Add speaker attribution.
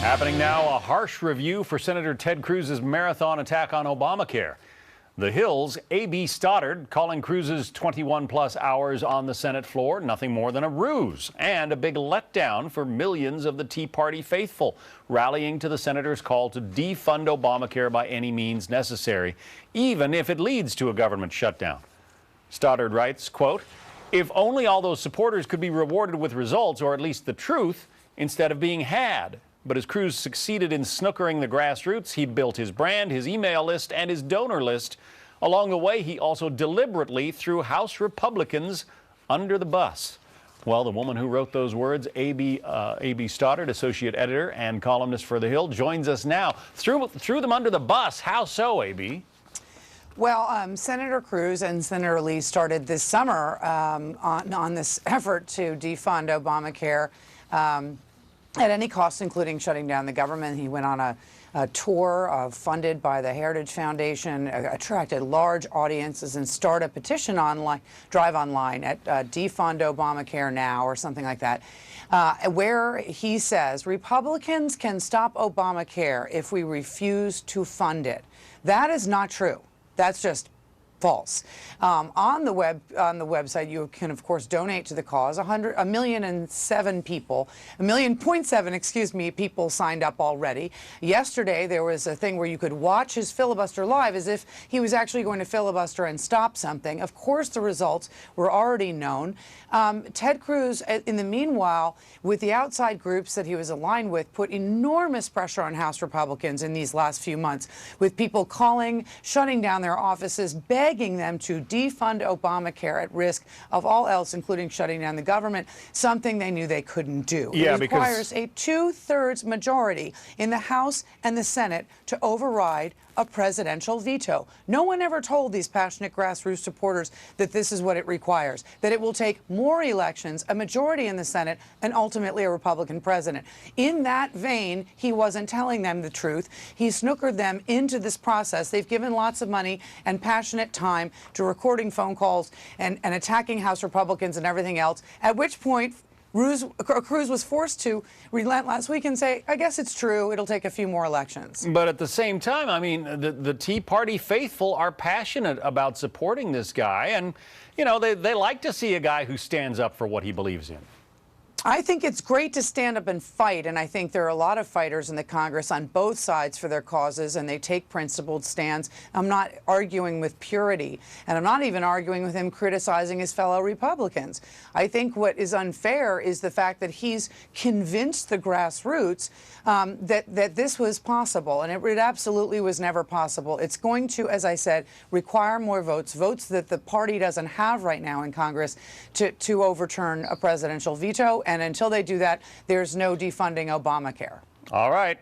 Speaker 1: Happening now, a harsh review for Senator Ted Cruz's marathon attack on Obamacare. The Hill's A.B. Stoddard calling Cruz's 21-plus hours on the Senate floor nothing more than a ruse and a big letdown for millions of the Tea Party faithful, rallying to the senator's call to defund Obamacare by any means necessary, even if it leads to a government shutdown. Stoddard writes, quote, "If only all those supporters could be rewarded with results, or at least the truth, instead of being had." But as Cruz succeeded in snookering the grassroots, he built his brand, his email list, and his donor list. Along the way, he also deliberately threw House Republicans under the bus. Well, the woman who wrote those words, A.B. Stoddard, associate editor and columnist for The Hill, joins us now. Threw them under the bus. How so, A.B.?
Speaker 2: Well, Senator Cruz and Senator Lee started this summer on this effort to defund Obamacare at any cost, including shutting down the government. He went on a tour funded by the Heritage Foundation, attracted large audiences, and started a petition online, drive online at Defund Obamacare Now or something like that, where he says Republicans can stop Obamacare if we refuse to fund it. That is not true. That's just false. On the website, you can, of course, donate to the cause. 1,000,007 people, 1,000,700, excuse me, people signed up already. Yesterday, there was a thing where you could watch his filibuster live as if he was actually going to filibuster and stop something. Of course, the results were already known. Ted Cruz, in the meanwhile, with the outside groups that he was aligned with, put enormous pressure on House Republicans in these last few months, with people calling, shutting down their offices, begging them to defund Obamacare at risk of all else, including shutting down the government, something they knew they couldn't do.
Speaker 1: Yeah,
Speaker 2: it requires a 2/3 majority in the House and the Senate to override a presidential veto. No one ever told these passionate grassroots supporters that this is what it requires, that it will take more elections, a majority in the Senate, and ultimately a Republican president. In that vein, he wasn't telling them the truth. He snookered them into this process. They've given lots of money and passionate time to recording phone calls and attacking House Republicans and everything else, at which point Cruz was forced to relent last week and say, I guess it's true, it'll take a few more elections.
Speaker 1: But at the same time, I mean, the Tea Party faithful are passionate about supporting this guy. And, you know, they like to see a guy who stands up for what he believes in.
Speaker 2: I think it's great to stand up and fight, and I think there are a lot of fighters in the Congress on both sides for their causes, and they take principled stands. I'm not arguing with purity, and I'm not even arguing with him criticizing his fellow Republicans. I think what is unfair is the fact that he's convinced the grassroots that this was possible, and it absolutely was never possible. It's going to, as I said, require more votes that the party doesn't have right now in Congress to overturn a presidential veto. And until they do that, there's no defunding Obamacare.
Speaker 1: All right.